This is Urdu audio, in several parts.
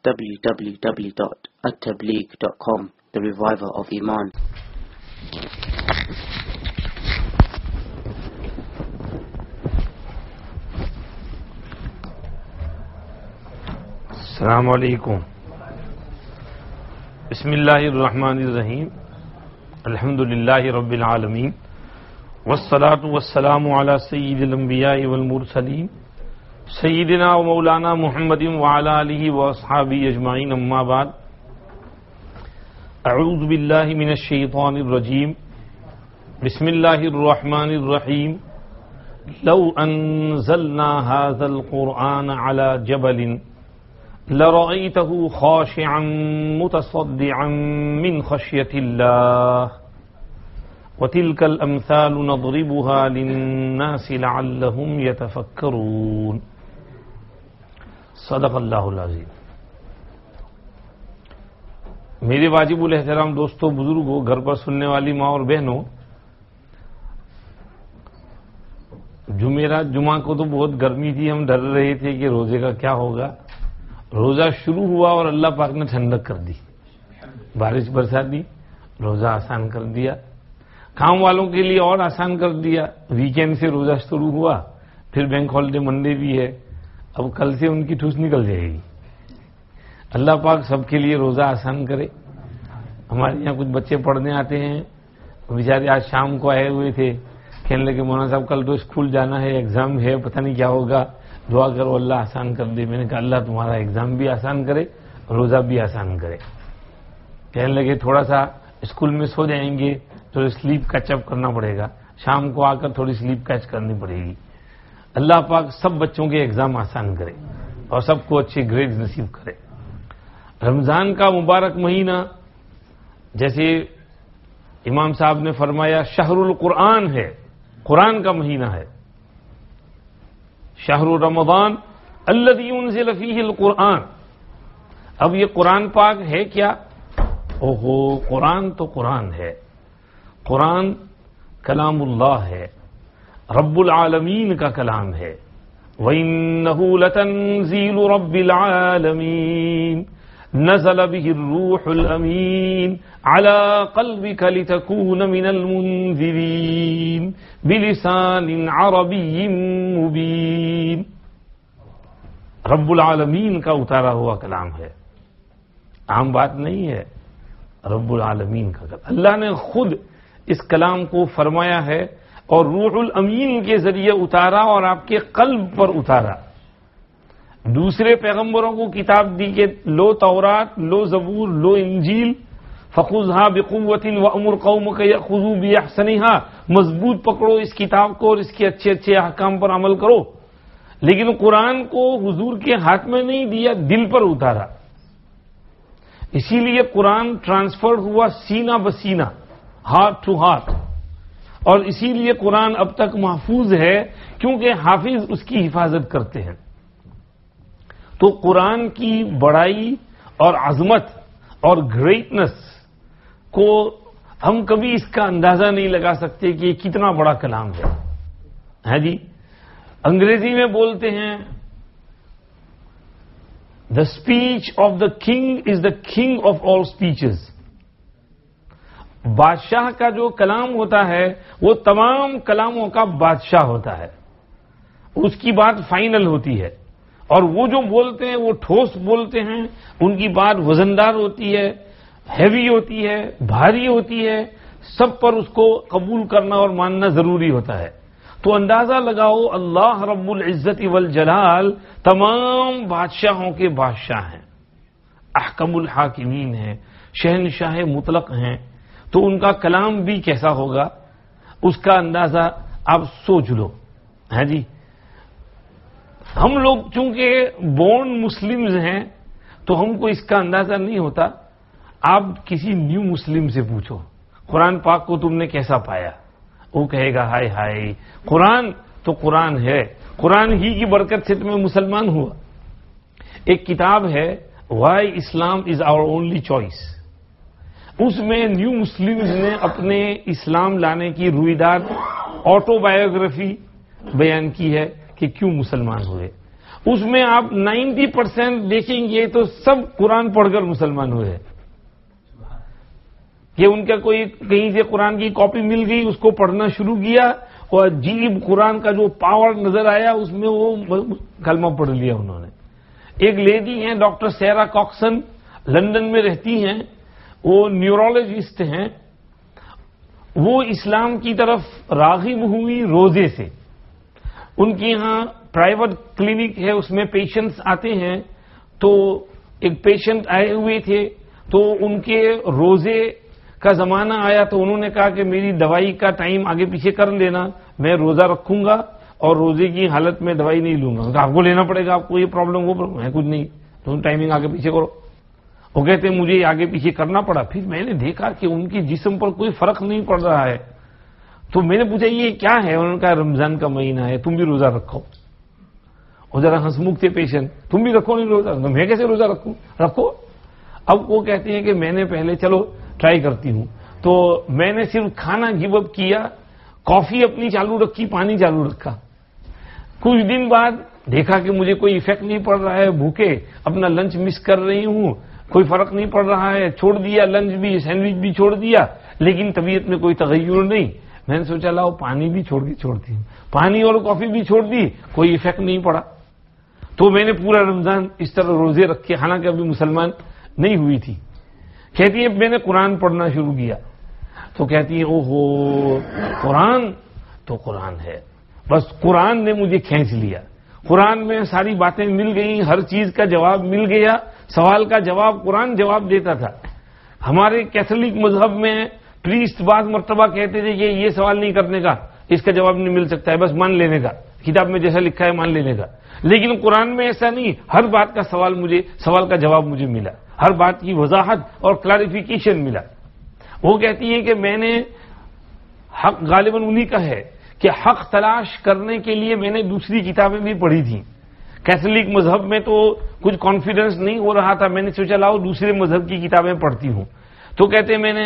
www.attableek.com, the reviver of Iman. السلام علیکم. بسم اللہ الرحمن الرحیم. الحمد للہ رب العالمین والصلاة والسلام علی سید الانبیاء والمرسلین سیدنا و مولانا محمد وعلی آلہ واصحابہ اجمعین. اما بعد، اعوذ باللہ من الشیطان الرجیم. بسم اللہ الرحمن الرحیم. لو انزلنا هذا القرآن على جبل لرأيته خاشعا متصدعا من خشية الله وتلك الأمثال نضربها للناس لعلهم يتفكرون. صدق اللہ العظیم. میرے واجب الاحترام دوستوں، بزرگوں، گھر پر سننے والی ماں اور بہنوں، جمعہ کو تو بہت گرمی تھی، ہم ڈر رہے تھے کہ روزے کا کیا ہوگا. روزہ شروع ہوا اور اللہ پاک نے ٹھنڈک کر دی، بارش برسا دی، روزہ آسان کر دیا، کام والوں کے لیے اور آسان کر دیا. ویکینڈ سے روزہ شروع ہوا، پھر بینک ہالیڈے منڈے بھی ہے، اب کل سے ان کی ٹھوس نکل جائے گی. اللہ پاک سب کے لیے روزہ آسان کرے. ہمارے یہاں کچھ بچے پڑھنے آتے ہیں، بیچارے آج شام کو آئے ہوئے تھے، کہنے لگے مولانا صاحب کل تو اسکول جانا ہے، ایگزام ہے، پتہ نہیں کیا ہوگا، دعا کرو اللہ آسان کر دے. میں نے کہا اللہ تمہارا ایگزام بھی آسان کرے، روزہ بھی آسان کرے. کہنے لگے تھوڑا سا اسکول میں سو جائیں گے تو سلیپ کیچ اپ کرنا پڑے گا، شام کو آ کر تھوڑی سلیپ کیچ کرنی پڑے گی. اللہ پاک سب بچوں کے ایگزام آسان کرے اور سب کو اچھے گریڈز نصیب کرے. رمضان کا مبارک مہینہ، جیسے امام صاحب نے فرمایا شہر القرآن ہے، قرآن کا مہینہ ہے. شہر رمضان الذی انزل فیہ القرآن. اب یہ قرآن پاک ہے کیا؟ اوہو، قرآن تو قرآن ہے. قرآن کلام اللہ ہے، رب العالمین کا کلام ہے. وَإِنَّهُ لَتَنزِيلُ رَبِّ الْعَالَمِينَ نَزَلَ بِهِ الرُّوحُ الْأَمِينُ عَلَى قَلْبِكَ لِتَكُونَ مِنَ الْمُنذِرِينَ بِلِسَانٍ عَرَبِيٍّ مُبِينٍ. رب العالمین کا اتارا ہوا کلام ہے، عام بات نہیں ہے. رب العالمین کا کلام، اللہ نے خود اس کلام کو فرمایا ہے اور روح الامین کے ذریعے اتارا اور آپ کے قلب پر اتارا. دوسرے پیغمبروں کو کتاب دی کہ لو تورات، لو زبور، لو انجیل، فخذها بقوة وامر قومك يأخذوا بأحسنها. مضبوط پکڑو اس کتاب کو اور اس کے اچھے اچھے احکام پر عمل کرو. لیکن قرآن کو حضور کے ہاتھ میں نہیں دیا، دل پر اتارا. اسی لیے قرآن ٹرانسفرڈ ہوا سینہ بسینہ، ہارٹ ٹو ہارٹ. اور اسی لیے قرآن اب تک محفوظ ہے کیونکہ حافظ اس کی حفاظت کرتے ہیں. تو قرآن کی بڑائی اور عظمت اور گریٹنس کو ہم کبھی اس کا اندازہ نہیں لگا سکتے کہ یہ کتنا بڑا کلام ہے جی. انگریزی میں بولتے ہیں the speech of the king is the king of all speeches. بادشاہ کا جو کلام ہوتا ہے وہ تمام کلاموں کا بادشاہ ہوتا ہے، اس کی بات فائنل ہوتی ہے. اور وہ جو بولتے ہیں وہ ٹھوس بولتے ہیں، ان کی بات وزندار ہوتی ہے، ہیوی ہوتی ہے، بھاری ہوتی ہے. سب پر اس کو قبول کرنا اور ماننا ضروری ہوتا ہے. تو اندازہ لگاؤ اللہ رب العزت والجلال تمام بادشاہوں کے بادشاہ ہیں، احکم الحاکمین ہیں، شہنشاہ مطلق ہیں. تو ان کا کلام بھی کیسا ہوگا اس کا اندازہ آپ سوچ لو. ہے جی، ہم لوگ چونکہ بورن مسلمز ہیں تو ہم کو اس کا اندازہ نہیں ہوتا. آپ کسی نیو مسلم سے پوچھو قرآن پاک کو تم نے کیسا پایا، وہ کہے گا ہائے ہائے قرآن تو قرآن ہے، قرآن ہی کی برکت سے تمہیں مسلمان ہوا. ایک کتاب ہے وائی اسلام از آور اونلی چوائس. اس میں نیو مسلمز نے اپنے اسلام لانے کی رویداد آٹو بایوگرافی بیان کی ہے کہ کیوں مسلمان ہوئے. اس میں آپ 90% دیکھیں گے تو سب قرآن پڑھ کر مسلمان ہوئے ہیں. کہ ان کا کوئی کہیں سے قرآن کی کاپی مل گئی، اس کو پڑھنا شروع کیا اور عجیب قرآن کا جو پاور نظر آیا اس میں وہ کلمہ پڑھ لیا انہوں نے. ایک لیڈی ہیں ڈاکٹر سیرا کاکسن، لندن میں رہتی ہیں، وہ نیورولوجسٹ ہیں. وہ اسلام کی طرف راغب ہوئی روزے سے. ان کے یہاں پرائیویٹ کلینک ہے، اس میں پیشنٹس آتے ہیں. تو ایک پیشنٹ آئے ہوئے تھے تو ان کے روزے کا زمانہ آیا تو انہوں نے کہا کہ میری دوائی کا ٹائم آگے پیچھے کر لینا، میں روزہ رکھوں گا اور روزے کی حالت میں دوائی نہیں لوں گا. آپ کو لینا پڑے گا، آپ کو یہ پرابلم وہ پرابلم ہے کچھ نہیں، تم ٹائمنگ آگے پیچھے کرو. وہ کہتے ہیں مجھے آگے پیچھے کرنا پڑا. پھر میں نے دیکھا کہ ان کے جسم پر کوئی فرق نہیں پڑ رہا ہے. تو میں نے پوچھا یہ کیا ہے؟ انہوں نے کہا رمضان کا مہینہ ہے، تم بھی روزہ رکھو. وہ ذرا ہنسمکھ تھے پیشنٹ، تم بھی رکھو نہیں روزہ. میں کیسے روزہ رکھوں؟ رکھو. اب وہ کہتے ہیں کہ میں نے پہلے چلو ٹرائی کرتی ہوں. تو میں نے صرف کھانا گیو اپ کیا، کافی اپنی چالو رکھی، پانی چالو رکھا. کچھ دن بعد دیکھا کہ مجھے کوئی ایفیکٹ نہیں پڑ رہا ہے، بھوکے اپنا لنچ مس کر رہی ہوں، کوئی فرق نہیں پڑ رہا ہے. چھوڑ دیا لنچ بھی، سینڈوچ بھی چھوڑ دیا، لیکن طبیعت میں کوئی تغیر نہیں. میں نے سوچا لاؤ پانی بھی چھوڑتی ہوں. پانی اور کافی بھی چھوڑ دی، کوئی ایفیکٹ نہیں پڑا. تو میں نے پورا رمضان اس طرح روزے رکھے، حالانکہ ابھی مسلمان نہیں ہوئی تھی. کہتی ہے میں نے قرآن پڑھنا شروع کیا. تو کہتی ہے اوہو قرآن تو قرآن ہے، بس قرآن نے مجھے کھینچ لیا. قرآن میں ساری باتیں مل گئیں، ہر چیز کا جواب مل گیا. سوال کا جواب قرآن جواب دیتا تھا. ہمارے کیتھولک مذہب میں پریسٹ بعض مرتبہ کہتے تھے کہ یہ سوال نہیں کرنے کا، اس کا جواب نہیں مل سکتا ہے، بس مان لینے کا، کتاب میں جیسا لکھا ہے مان لینے کا. لیکن قرآن میں ایسا نہیں، ہر بات کا سوال کا جواب مجھے ملا، ہر بات کی وضاحت اور کلیریفیکیشن ملا. وہ کہتی ہے کہ میں نے حق غالباً انہی کا ہے کہ حق تلاش کرنے کے لیے میں نے دوسری کتابیں بھی پڑھی تھیں. کیتھولک مذہب میں تو کچھ کانفیڈنس نہیں ہو رہا تھا، میں نے سوچا لاؤ دوسرے مذہب کی کتابیں پڑھتی ہوں. تو کہتے ہیں میں نے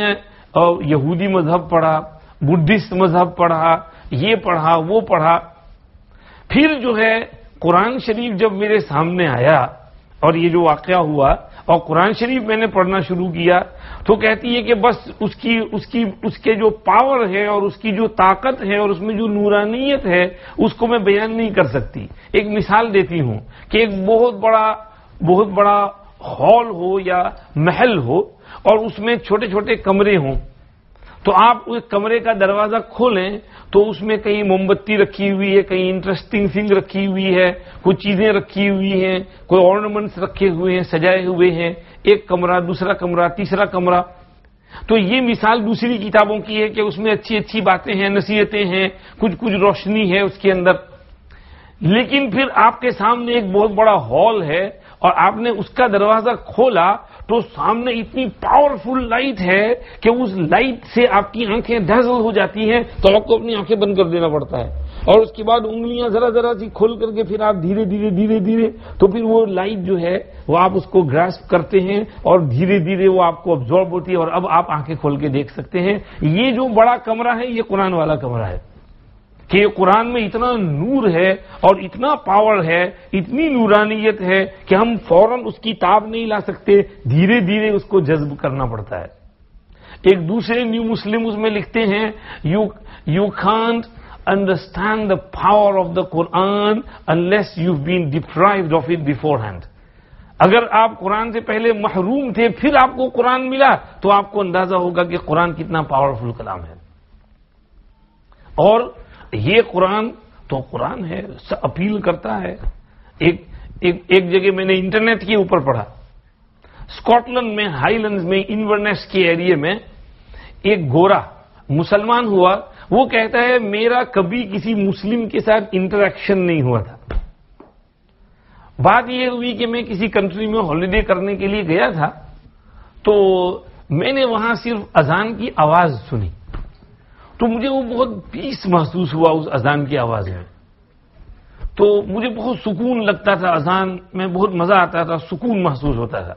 یہودی مذہب پڑھا، بدھسٹ مذہب پڑھا، یہ پڑھا وہ پڑھا. پھر جو ہے قرآن شریف جب میرے سامنے آیا اور یہ جو واقعہ ہوا اور قرآن شریف میں نے پڑھنا شروع کیا تو کہتی ہے کہ بس اس کے جو پاور ہے اور اس کی جو طاقت ہے اور اس میں جو نورانیت ہے اس کو میں بیان نہیں کر سکتی. ایک مثال دیتی ہوں کہ ایک بہت بڑا ہال ہو یا محل ہو اور اس میں چھوٹے چھوٹے کمرے ہوں. تو آپ اس کمرے کا دروازہ کھولیں تو اس میں کہیں موم بتی رکھی ہوئی ہے، کہیں انٹرسٹنگ تھنگ رکھی ہوئی ہے، کچھ چیزیں رکھی ہوئی ہیں، کوئی ornaments رکھے ہوئے ہیں، سجائے ہوئے ہیں. ایک کمرہ، دوسرا کمرہ، تیسرا کمرہ. تو یہ مثال دوسری کتابوں کی ہے کہ اس میں اچھی اچھی باتیں ہیں، نصیحتیں ہیں، کچھ روشنی ہے اس کے اندر. لیکن پھر آپ کے سامنے ایک بہت بڑا ہال ہے اور آپ نے اس کا دروازہ کھولا تو سامنے اتنی پاورفل لائٹ ہے کہ اس لائٹ سے آپ کی آنکھیں ڈیزل ہو جاتی ہیں تو آپ کو اپنی آنکھیں بند کر دینا پڑتا ہے. اور اس کے بعد انگلیاں ذرا سی کھول کر کے پھر آپ دھیرے تو پھر وہ لائٹ جو ہے وہ آپ اس کو گراسپ کرتے ہیں اور دھیرے وہ آپ کو ابزارب ہوتی ہے اور اب آپ آنکھیں کھول کے دیکھ سکتے ہیں. یہ جو بڑا کمرہ ہے یہ قرآن والا کمرہ ہے کہ قرآن میں اتنا نور ہے اور اتنا پاور ہے، اتنی نورانیت ہے کہ ہم فوراً اس کی تاب نہیں لا سکتے، دھیرے اس کو جذب کرنا پڑتا ہے. ایک دوسرے نیو مسلم اس میں لکھتے ہیں you can't understand the power of the Quran unless you been deprived of it before hand. اگر آپ قرآن سے پہلے محروم تھے پھر آپ کو قرآن ملا تو آپ کو اندازہ ہوگا کہ قرآن کتنا پاورفل کلام ہے. اور یہ قرآن تو قرآن ہے، اپیل کرتا ہے. ایک جگہ میں نے انٹرنیٹ کے اوپر پڑھا، اسکاٹ لینڈ میں ہائی لینڈز میں انورنیس کے ایریے میں ایک گورا مسلمان ہوا. وہ کہتا ہے میرا کبھی کسی مسلم کے ساتھ انٹریکشن نہیں ہوا تھا. بات یہ ہوئی کہ میں کسی کنٹری میں ہالیڈے کرنے کے لیے گیا تھا تو میں نے وہاں صرف اذان کی آواز سنی تو مجھے وہ بہت پیس محسوس ہوا اس اذان کی آواز میں. تو مجھے بہت سکون لگتا تھا، اذان میں بہت مزہ آتا تھا، سکون محسوس ہوتا تھا.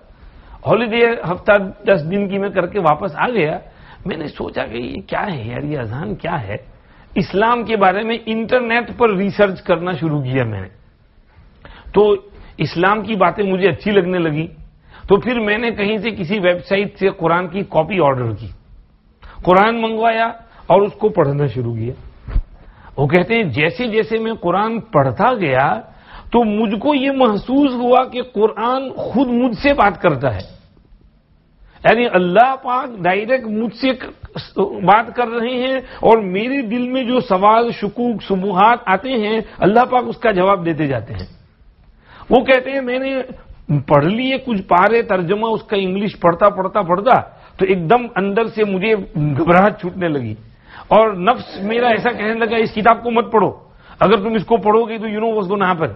ہالیڈے ہفتہ 10 دن کی میں کر کے واپس آ گیا. میں نے سوچا کہ یہ کیا ہے یار، یہ اذان کیا ہے. اسلام کے بارے میں انٹرنیٹ پر ریسرچ کرنا شروع کیا میں نے. تو اسلام کی باتیں مجھے اچھی لگنے لگی. تو پھر میں نے کہیں سے کسی ویب سائٹ سے قرآن کی کاپی آرڈر کی, قرآن منگوایا اور اس کو پڑھنا شروع کیا. وہ کہتے ہیں جیسے جیسے میں قرآن پڑھتا گیا تو مجھ کو یہ محسوس ہوا کہ قرآن خود مجھ سے بات کرتا ہے. یعنی اللہ پاک ڈائریکٹ مجھ سے بات کر رہے ہیں اور میرے دل میں جو سوال شکوک شبہات آتے ہیں اللہ پاک اس کا جواب دیتے جاتے ہیں. وہ کہتے ہیں میں نے پڑھ لیے کچھ پارے ترجمہ اس کا انگلش پڑھتا تو ایک دم اندر سے مجھے گھبراہٹ چھوٹنے لگی اور نفس میرا ایسا کہنے لگا اس کتاب کو مت پڑھو, اگر تم اس کو پڑھو گے تو was gonna happen,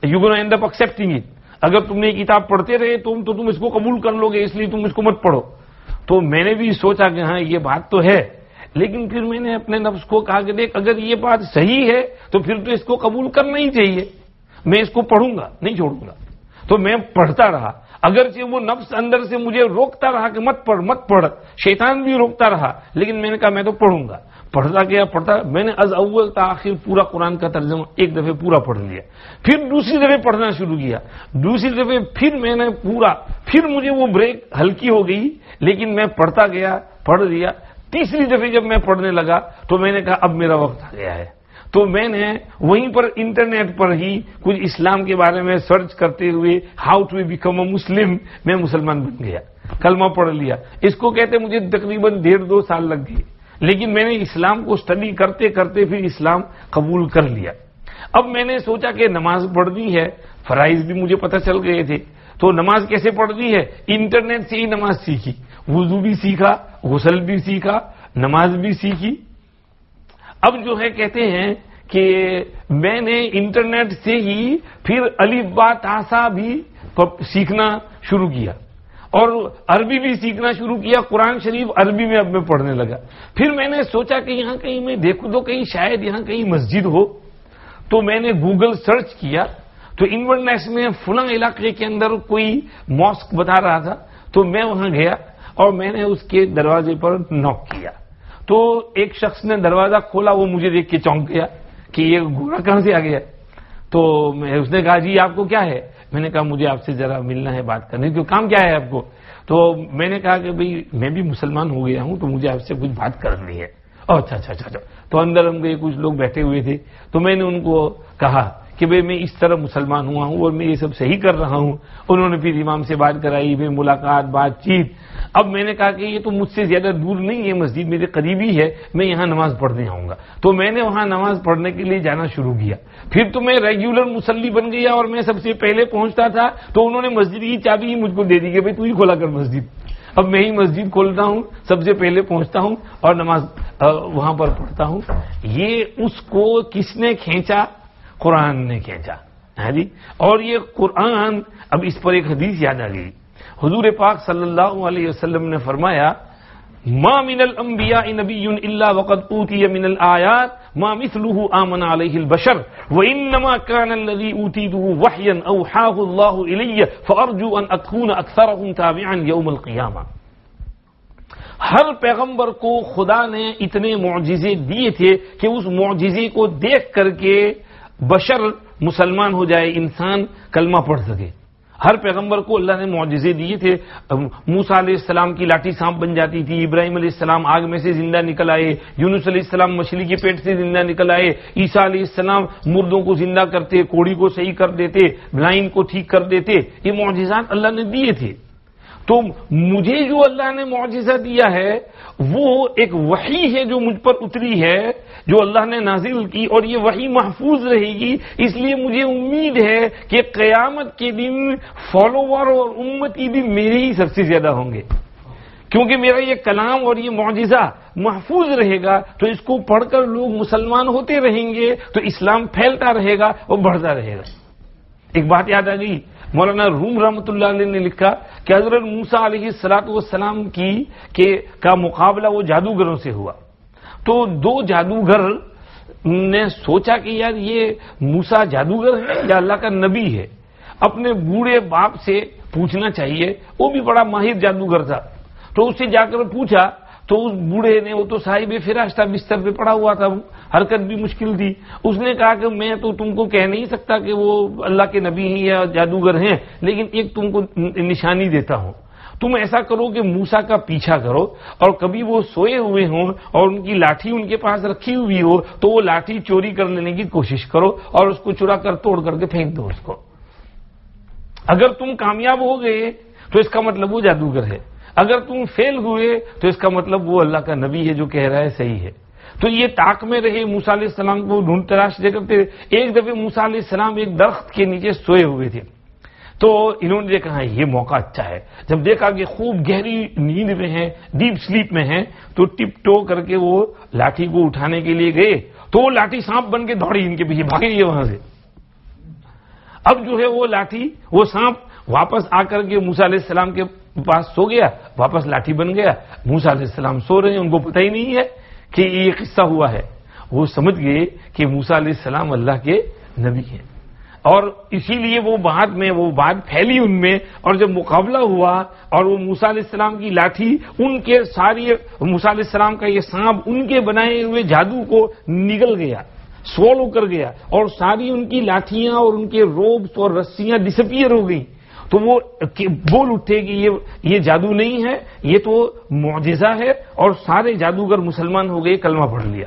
you gonna and up accepting it. اگر تم نے یہ کتاب پڑھتے رہے تو تم اس کو قبول کر لو گے, اس لیے تم اس کو مت پڑھو. تو میں نے بھی سوچا کہ ہاں یہ بات تو ہے, لیکن پھر میں نے اپنے نفس کو کہا کہ دیکھ اگر یہ بات صحیح ہے تو پھر تو اس کو قبول کرنا ہی چاہیے, میں اس کو پڑھوں گا نہیں چھوڑوں گا. تو میں پڑھتا رہا, اگرچہ وہ نفس اندر سے مجھے روکتا رہا کہ مت پڑھ, شیطان بھی روکتا رہا, لیکن میں نے کہا میں تو پڑھوں گا. پڑھتا گیا میں نے از اول تا آخر پورا قرآن کا ترجمہ ایک دفعہ پورا پڑھ لیا. پھر دوسری دفعہ پڑھنا شروع کیا, دوسری دفعہ پھر میں نے پھر مجھے وہ بریک ہلکی ہو گئی, لیکن میں پڑھتا گیا, پڑھ لیا. تیسری دفعہ جب میں پڑھنے لگا تو میں نے کہا اب میرا وقت آ گیا ہے. تو میں نے وہیں پر انٹرنیٹ پر ہی کچھ اسلام کے بارے میں سرچ کرتے ہوئے ہاؤ ٹو بیکم اے مسلم, میں مسلمان بن گیا, کلمہ پڑھ لیا. اس کو کہتے مجھے تقریباً 1.5-2 سال لگ گئے, لیکن میں نے اسلام کو اسٹڈی کرتے کرتے پھر اسلام قبول کر لیا. اب میں نے سوچا کہ نماز پڑھنی ہے, فرائض بھی مجھے پتہ چل گئے تھے, تو نماز کیسے پڑھنی ہے انٹرنیٹ سے ہی نماز سیکھی, وضو بھی سیکھا, غسل بھی سیکھا, نماز بھی سیکھی. اب جو ہے کہتے ہیں کہ میں نے انٹرنیٹ سے ہی پھر الف با تا سا بھی سیکھنا شروع کیا اور عربی بھی سیکھنا شروع کیا. قرآن شریف عربی میں اب میں پڑھنے لگا. پھر میں نے سوچا کہ یہاں کہیں میں دیکھوں تو کہیں شاید یہاں کہیں مسجد ہو, تو میں نے گوگل سرچ کیا تو انورنیس میں فلاں علاقے کے اندر کوئی ماسک بتا رہا تھا, تو میں وہاں گیا اور میں نے اس کے دروازے پر نوک کیا. تو ایک شخص نے دروازہ کھولا, وہ مجھے دیکھ کے چونک گیا کہ یہ گورا کہاں سے آ گیا. تو اس نے کہا جی آپ کو کیا ہے. میں نے کہا مجھے آپ سے ذرا ملنا ہے, بات کرنے کی. کام کیا ہے آپ کو. تو میں نے کہا کہ بھئی میں بھی مسلمان ہو گیا ہوں تو مجھے آپ سے کچھ بات کرنی ہے. اچھا. تو اندر ہم گئے, کچھ لوگ بیٹھے ہوئے تھے, تو میں نے ان کو کہا کہ بھئی میں اس طرح مسلمان ہوا ہوں اور میں یہ سب صحیح کر رہا ہوں. انہوں نے پھر امام سے بات کرائی, پھر ملاقات, بات چیت. اب میں نے کہا کہ یہ تو مجھ سے زیادہ دور نہیں ہے, مسجد میرے قریبی ہے, میں یہاں نماز پڑھنے آؤں گا. تو میں نے وہاں نماز پڑھنے کے لیے جانا شروع کیا. پھر تو میں ریگولر مصلی بن گیا اور میں سب سے پہلے پہنچتا تھا. تو انہوں نے مسجد کی چابی ہی مجھ کو دے دی کہ بھئی تو ہی کھولا کر مسجد. اب میں ہی مسجد کھولتا ہوں, سب سے پہلے پہنچتا ہوں اور نماز وہاں پر پڑھتا ہوں. یہ اس کو کس نے کھینچا؟ قرآن نے کھینچا. جی, اور یہ قرآن, اب اس پر ایک حدیث یاد آ گئی. حضور پاک صلی اللہ علیہ وسلم نے فرمایا ما من الانبیاء نبی الا وقد اوتی من الآیات ما مثله آمن علیہ البشر وانما كان الذي اوتیته وحیا اوحاه اللہ الی فارجو ان اکون اکثرهم تابعا یوم القیامہ. ہر پیغمبر کو خدا نے اتنے معجزے دیے تھے کہ اس معجزے کو دیکھ کر کے بشر مسلمان ہو جائے, انسان کلمہ پڑھ سکے. ہر پیغمبر کو اللہ نے معجزے دیے تھے. موسیٰ علیہ السلام کی لاٹھی سانپ بن جاتی تھی, ابراہیم علیہ السلام آگ میں سے زندہ نکل آئے, یونس علیہ السلام مچھلی کے پیٹ سے زندہ نکل آئے, عیسیٰ علیہ السلام مردوں کو زندہ کرتے, کوڑی کو صحیح کر دیتے, بلائنڈ کو ٹھیک کر دیتے. یہ معجزات اللہ نے دیے تھے. تو مجھے جو اللہ نے معجزہ دیا ہے وہ ایک وحی ہے جو مجھ پر اتری ہے, جو اللہ نے نازل کی, اور یہ وحی محفوظ رہے گی. اس لیے مجھے امید ہے کہ قیامت کے دن فالوور اور امتی بھی میرے ہی سب سے زیادہ ہوں گے, کیونکہ میرا یہ کلام اور یہ معجزہ محفوظ رہے گا. تو اس کو پڑھ کر لوگ مسلمان ہوتے رہیں گے تو اسلام پھیلتا رہے گا اور بڑھتا رہے گا. ایک بات یاد آ گئی, مولانا روم رحمۃ اللہ علیہ نے لکھا کہ حضرت موسیٰ علیہ السلام کا مقابلہ وہ جادوگروں سے ہوا. تو 2 جادوگر نے سوچا کہ یار یہ موسیٰ جادوگر ہے یا اللہ کا نبی ہے. اپنے بوڑھے باپ سے پوچھنا چاہیے, وہ بھی بڑا ماہر جادوگر تھا. تو اس سے جا کر پوچھا تو اس بوڑھے نے, وہ تو صاحب فراش تھا, بستر پہ پڑا ہوا تھا, حرکت بھی مشکل تھی. اس نے کہا کہ میں تو تم کو کہہ نہیں سکتا کہ وہ اللہ کے نبی ہیں یا جادوگر ہیں، لیکن ایک تم کو نشانی دیتا ہوں. تم ایسا کرو کہ موسیٰ کا پیچھا کرو، اور کبھی وہ سوئے ہوئے ہوں اور ان کی لاٹھی ان کے پاس رکھی ہوئی ہو تو وہ لاٹھی چوری کر لینے کی کوشش کرو اور اس کو چرا کر توڑ کر کے پھینک دو اس کو. اگر تم کامیاب ہو گئے تو اس کا مطلب وہ جادوگر ہے، اگر تم فیل ہوئے تو اس کا مطلب وہ اللہ کا نبی ہے جو کہہ رہا ہے صحیح ہے. تو یہ طاق میں رہے، موسیٰ علیہ السلام کو ڈھونڈ تلاش کرتے. ایک دفعہ موسیٰ علیہ السلام ایک درخت کے نیچے سوئے ہوئے تھے، تو انہوں نے کہا یہ موقع اچھا ہے. جب دیکھا کہ خوب گہری نیند میں ہیں، ڈیپ سلیپ میں ہیں، تو ٹپ ٹو کر کے وہ لاٹھی کو اٹھانے کے لیے گئے تو وہ لاٹھی سانپ بن کے دوڑی ان کے پیچھے، بھاگے یہ وہاں سے. اب جو ہے وہ لاٹھی، وہ سانپ واپس آ کر کے موسیٰ علیہ السلام کے پاس سو گیا، واپس لاٹھی بن گیا. موسیٰ علیہ السلام سو رہے ہیں، ان کو پتہ ہی نہیں ہے کہ یہ قصہ ہوا ہے. وہ سمجھ گئے کہ موسیٰ علیہ السلام اللہ کے نبی ہیں، اور اسی لیے وہ بات پھیلی ان میں. اور جب مقابلہ ہوا اور وہ موسیٰ علیہ السلام کی لاٹھی ان کے موسیٰ علیہ السلام کا یہ سانپ ان کے بنائے ہوئے جادو کو نگل گیا، سوالو کر گیا، اور ساری ان کی لاٹھیاں اور ان کے روبس اور رسیاں ڈسپیئر ہو گئی. تو وہ بول اٹھے کہ یہ جادو نہیں ہے، یہ تو معجزہ ہے، اور سارے جادوگر مسلمان ہو گئے، کلمہ پڑھ لیا.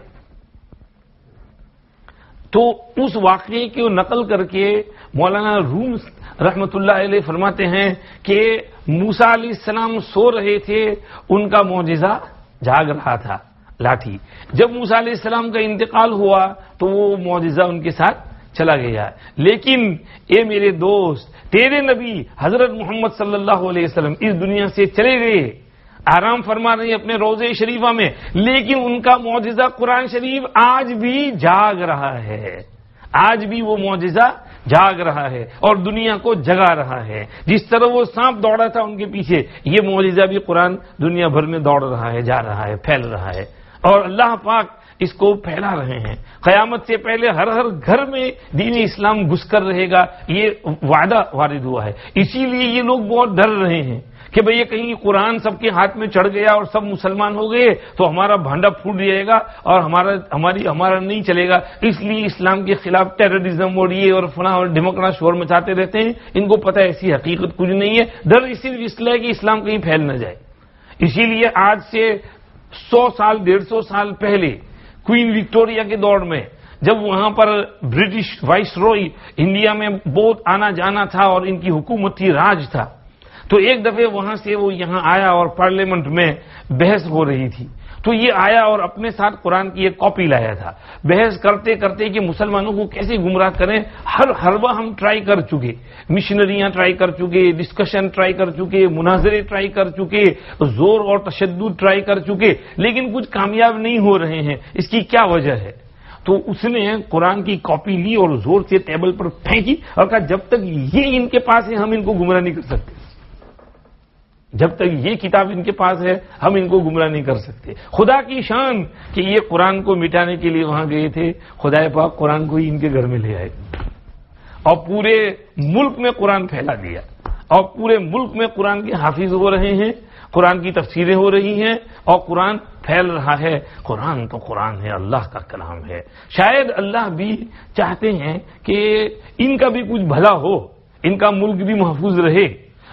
تو اس واقعے کو نقل کر کے مولانا روم رحمت اللہ علیہ فرماتے ہیں کہ موسیٰ علیہ السلام سو رہے تھے، ان کا معجزہ جاگ رہا تھا، لاٹھی. جب موسیٰ علیہ السلام کا انتقال ہوا تو وہ معجزہ ان کے ساتھ چلا گیا. لیکن اے میرے دوست، تیرے نبی حضرت محمد صلی اللہ علیہ وسلم اس دنیا سے چلے گئے، آرام فرما رہے ہیں اپنے روضے شریفہ میں، لیکن ان کا معجزہ قرآن شریف آج بھی جاگ رہا ہے. آج بھی وہ معجزہ جاگ رہا ہے اور دنیا کو جگا رہا ہے. جس طرح وہ سانپ دوڑا تھا ان کے پیچھے، یہ معجزہ بھی قرآن دنیا بھر میں دوڑ رہا ہے، جا رہا ہے، پھیل رہا ہے، اور اللہ پاک اس کو پھیلا رہے ہیں. قیامت سے پہلے ہر گھر میں دین اسلام گھس کر رہے گا، یہ وعدہ وارد ہوا ہے. اسی لیے یہ لوگ بہت ڈر رہے ہیں کہ بھئی یہ کہیں قرآن سب کے ہاتھ میں چڑھ گیا اور سب مسلمان ہو گئے تو ہمارا بھانڈا پھوٹ جائے گا اور ہمارا نہیں چلے گا. اس لیے اسلام کے خلاف ٹیررزم اور یہ اور فلاں اور ڈیموکریٹ شور مچاتے رہتے ہیں. ان کو پتہ ہے ایسی حقیقت کچھ نہیں ہے. ڈر صرف اس لیے کہ اسلام کہیں پھیل نہ جائے. اسی لیے آج سے 100 سال 150 سال پہلے کوئین وکٹوریا کے دور میں جب وہاں پر برٹش وائس روئی انڈیا میں بہت آنا جانا تھا اور ان کی حکومت تھی، راج تھا، تو ایک دفعہ وہاں سے وہ یہاں آیا اور پارلیمنٹ میں بحث ہو رہی تھی. تو یہ آیا اور اپنے ساتھ قرآن کی ایک کاپی لایا تھا. بحث کرتے کرتے کہ مسلمانوں کو کیسے گمراہ کریں، ہر حربہ ہم ٹرائی کر چکے، مشنریاں ٹرائی کر چکے، ڈسکشن ٹرائی کر چکے، مناظرے ٹرائی کر چکے، زور اور تشدد ٹرائی کر چکے، لیکن کچھ کامیاب نہیں ہو رہے ہیں. اس کی کیا وجہ ہے؟ تو اس نے قرآن کی کاپی لی اور زور سے ٹیبل پر پھینکی اور کہا جب تک یہ ان کے پاس ہے ہم ان کو گمراہ نہیں کر سکتے. جب تک یہ کتاب ان کے پاس ہے ہم ان کو گمراہ نہیں کر سکتے. خدا کی شان کہ یہ قرآن کو مٹانے کے لیے وہاں گئے تھے، خدا پاک قرآن کو ہی ان کے گھر میں لے آئے اور پورے ملک میں قرآن پھیلا دیا، اور پورے ملک میں قرآن کے حافظ ہو رہے ہیں، قرآن کی تفسیریں ہو رہی ہیں اور قرآن پھیل رہا ہے. قرآن تو قرآن ہے، اللہ کا کلام ہے. شاید اللہ بھی چاہتے ہیں کہ ان کا بھی کچھ بھلا ہو، ان کا ملک بھی محفوظ رہے،